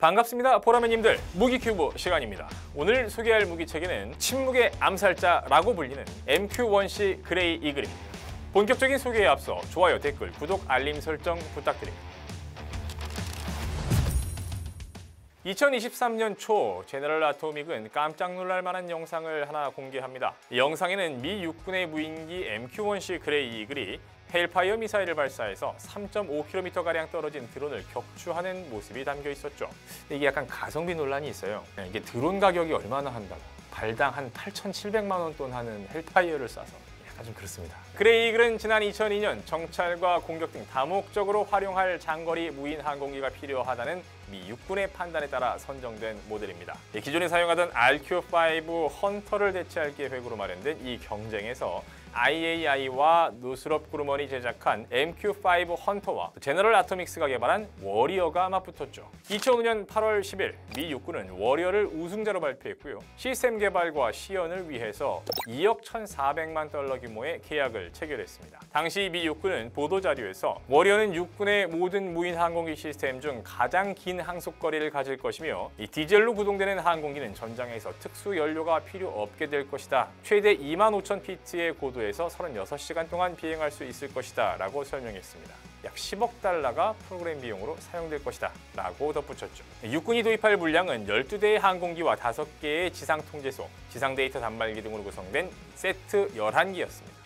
반갑습니다. 보라매님들, 무기큐브 시간입니다. 오늘 소개할 무기체계는 침묵의 암살자라고 불리는 MQ-1C 그레이 이글입니다. 본격적인 소개에 앞서 좋아요, 댓글, 구독, 알림 설정 부탁드립니다. 2023년 초 제너럴 아토믹은 깜짝 놀랄 만한 영상을 하나 공개합니다. 이 영상에는 미 육군의 무인기 MQ-1C 그레이 이글이 헬파이어 미사일을 발사해서 3.5km가량 떨어진 드론을 격추하는 모습이 담겨 있었죠. 이게 약간 가성비 논란이 있어요. 이게 드론 가격이 얼마나 한다고 발당 한 8,700만 원 돈 하는 헬파이어를 쏴서 약간 좀 그렇습니다. 그레이 이글은 지난 2002년 정찰과 공격 등 다목적으로 활용할 장거리 무인 항공기가 필요하다는 미 육군의 판단에 따라 선정된 모델입니다. 기존에 사용하던 RQ-5 헌터를 대체할 계획으로 마련된 이 경쟁에서 IAI와 노스럽 그루먼이 제작한 MQ-5 헌터와 제너럴 아토믹스가 개발한 워리어가 맞붙었죠. 2005년 8월 10일 미 육군은 워리어를 우승자로 발표했고요. 시스템 개발과 시연을 위해서 2억 1,400만 달러 규모의 계약을 체결했습니다. 당시 미 육군은 보도자료에서 워리어는 육군의 모든 무인 항공기 시스템 중 가장 긴 항속거리를 가질 것이며 이 디젤로 구동되는 항공기는 전장에서 특수 연료가 필요 없게 될 것이다. 최대 25,000피트의 고도에서 36시간 동안 비행할 수 있을 것이다 라고 설명했습니다. 약 10억 달러가 프로그램 비용으로 사용될 것이다 라고 덧붙였죠. 육군이 도입할 물량은 12대의 항공기와 5개의 지상 통제소, 지상 데이터 단말기 등으로 구성된 세트 11기였습니다.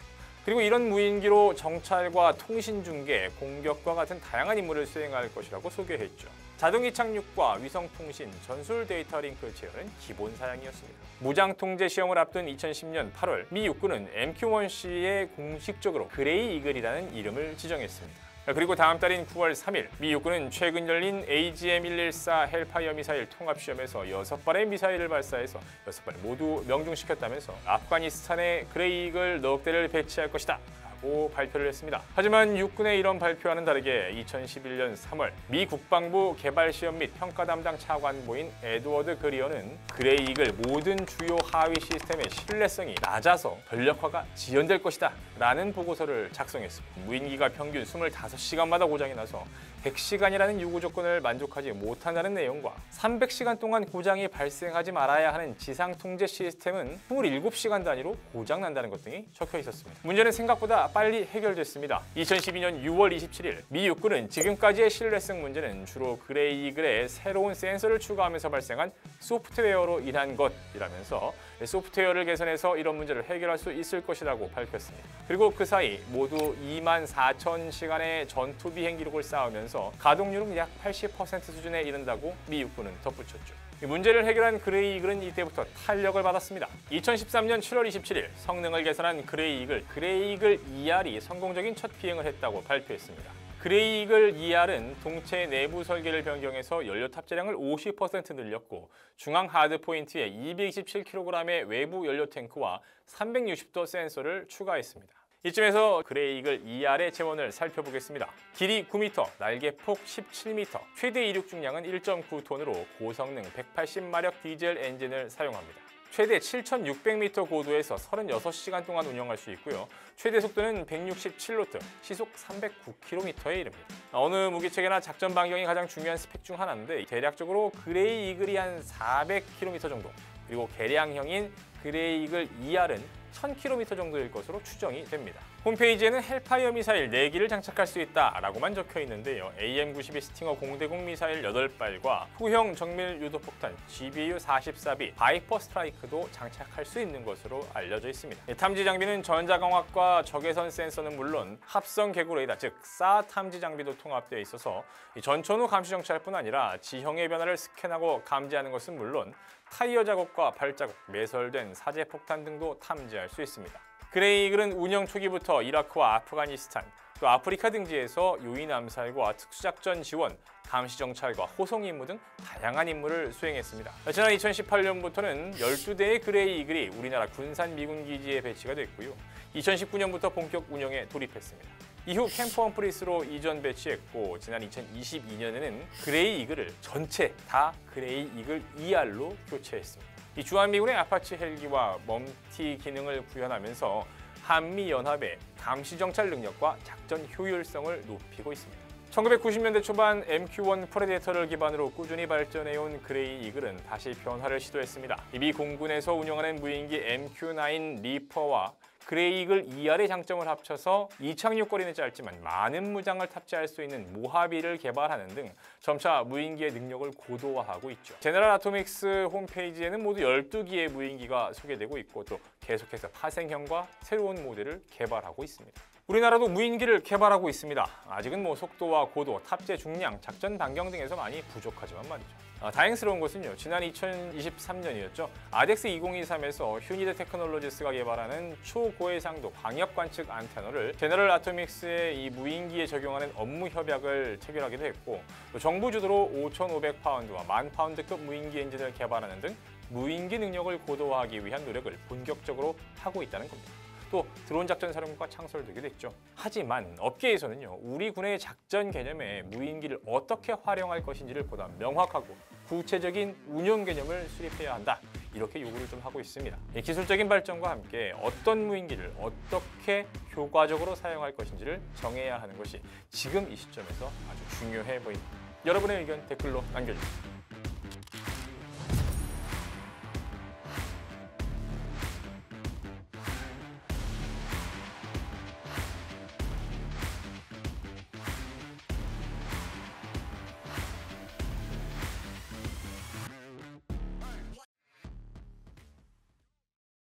그리고 이런 무인기로 정찰과 통신 중계, 공격과 같은 다양한 임무를 수행할 것이라고 소개했죠. 자동이 착륙과 위성 통신, 전술 데이터 링크 제어는 기본 사양이었습니다. 무장 통제 시험을 앞둔 2010년 8월 미 육군은 MQ-1C에 공식적으로 그레이 이글이라는 이름을 지정했습니다. 그리고 다음 달인 9월 3일 미 육군은 최근 열린 AGM-114 헬파이어 미사일 통합시험에서 6발의 미사일을 발사해서 6발 모두 명중시켰다면서 아프가니스탄에 그레이 이글 넉 대를 배치할 것이다 라고 발표를 했습니다. 하지만 육군의 이런 발표와는 다르게 2011년 3월 미 국방부 개발시험 및 평가 담당 차관보인 에드워드 그리어는 그레이 이글 모든 주요 하위 시스템의 신뢰성이 낮아서 전력화가 지연될 것이다 라는 보고서를 작성했습니다. 무인기가 평균 25시간마다 고장이 나서 100시간이라는 요구 조건을 만족하지 못한다는 내용과 300시간 동안 고장이 발생하지 말아야 하는 지상 통제 시스템은 27시간 단위로 고장난다는 것 등이 적혀 있었습니다. 문제는 생각보다 빨리 해결됐습니다. 2012년 6월 27일 미 육군은 지금까지의 신뢰성 문제는 주로 그레이 이글에 새로운 센서를 추가하면서 발생한 소프트웨어로 인한 것이라면서 소프트웨어를 개선해서 이런 문제를 해결할 수 있을 것이라고 밝혔습니다. 그리고 그 사이 모두 24,000시간의 전투 비행 기록을 쌓으면서 가동률은 약 80% 수준에 이른다고 미 육군은 덧붙였죠. 이 문제를 해결한 그레이 이글은 이때부터 탄력을 받았습니다. 2013년 7월 27일 성능을 개선한 그레이 이글 ER이 성공적인 첫 비행을 했다고 발표했습니다. 그레이 이글 ER은 동체 내부 설계를 변경해서 연료 탑재량을 50% 늘렸고 중앙 하드 포인트에 227kg의 외부 연료 탱크와 360도 센서를 추가했습니다. 이쯤에서 그레이 이글 ER의 재원을 살펴보겠습니다. 길이 9m, 날개폭 17m, 최대 이륙 중량은 1.9톤으로 고성능 180마력 디젤 엔진을 사용합니다. 최대 7,600m 고도에서 36시간 동안 운영할 수 있고요. 최대 속도는 167노트, 시속 309km에 이릅니다. 어느 무기체계나 작전 반경이 가장 중요한 스펙 중 하나인데 대략적으로 그레이 이글이 한 400km 정도, 그리고 개량형인 그레이 이글 ER은 1000km 정도일 것으로 추정이 됩니다. 홈페이지에는 헬파이어 미사일 4기를 장착할 수 있다라고만 적혀 있는데요. AM-92 스팅어 공대공 미사일 8발과 후형 정밀 유도폭탄 GBU-44B 바이퍼 스트라이크도 장착할 수 있는 것으로 알려져 있습니다. 탐지 장비는 전자광학과 적외선 센서는 물론 합성 개구 레이더, 즉 SA 탐지 장비도 통합되어 있어서 전천후 감시 정찰뿐 아니라 지형의 변화를 스캔하고 감지하는 것은 물론 타이어 자국과 발자국, 매설된 사제 폭탄 등도 탐지할 수 있습니다. 그레이 이글은 운영 초기부터 이라크와 아프가니스탄, 또 아프리카 등지에서 요인 암살과 특수작전 지원, 감시 정찰과 호송 임무 등 다양한 임무를 수행했습니다. 지난 2018년부터는 12대의 그레이 이글이 우리나라 군산 미군 기지에 배치가 됐고요. 2019년부터 본격 운영에 돌입했습니다. 이후 캠프 험프리스로 이전 배치했고 지난 2022년에는 그레이 이글을 전체 다 그레이 이글 ER로 교체했습니다. 이 주한미군의 아파치 헬기와 멈티 기능을 구현하면서 한미연합의 감시 정찰 능력과 작전 효율성을 높이고 있습니다. 1990년대 초반 MQ-1 프레데터를 기반으로 꾸준히 발전해온 그레이 이글은 다시 변화를 시도했습니다. 미 공군에서 운영하는 무인기 MQ-9 리퍼와 그레이 이글 ER의 장점을 합쳐서 이착륙거리는 짧지만 많은 무장을 탑재할 수 있는 모하비를 개발하는 등 점차 무인기의 능력을 고도화하고 있죠. 제너럴 아토믹스 홈페이지에는 모두 12기의 무인기가 소개되고 있고 또 계속해서 파생형과 새로운 모델을 개발하고 있습니다. 우리나라도 무인기를 개발하고 있습니다. 아직은 속도와 고도, 탑재 중량, 작전 반경 등에서 많이 부족하지만 말이죠. 다행스러운 것은요, 지난 2023년이었죠. 아덱스 2023에서 휴니드 테크놀로지스가 개발하는 초고해상도 광역 관측 안테너를 제너럴 아토믹스의 이 무인기에 적용하는 업무 협약을 체결하기도 했고, 또 정부 주도로 5,500파운드와 10,000파운드급 무인기 엔진을 개발하는 등 무인기 능력을 고도화하기 위한 노력을 본격적으로 하고 있다는 겁니다. 또 드론 작전 사령부가 창설되기도 했죠. 하지만 업계에서는요, 우리 군의 작전 개념에 무인기를 어떻게 활용할 것인지를 보다 명확하고 구체적인 운용 개념을 수립해야 한다, 이렇게 요구를 좀 하고 있습니다. 기술적인 발전과 함께 어떤 무인기를 어떻게 효과적으로 사용할 것인지를 정해야 하는 것이 지금 이 시점에서 아주 중요해 보입니다. 여러분의 의견 댓글로 남겨주세요.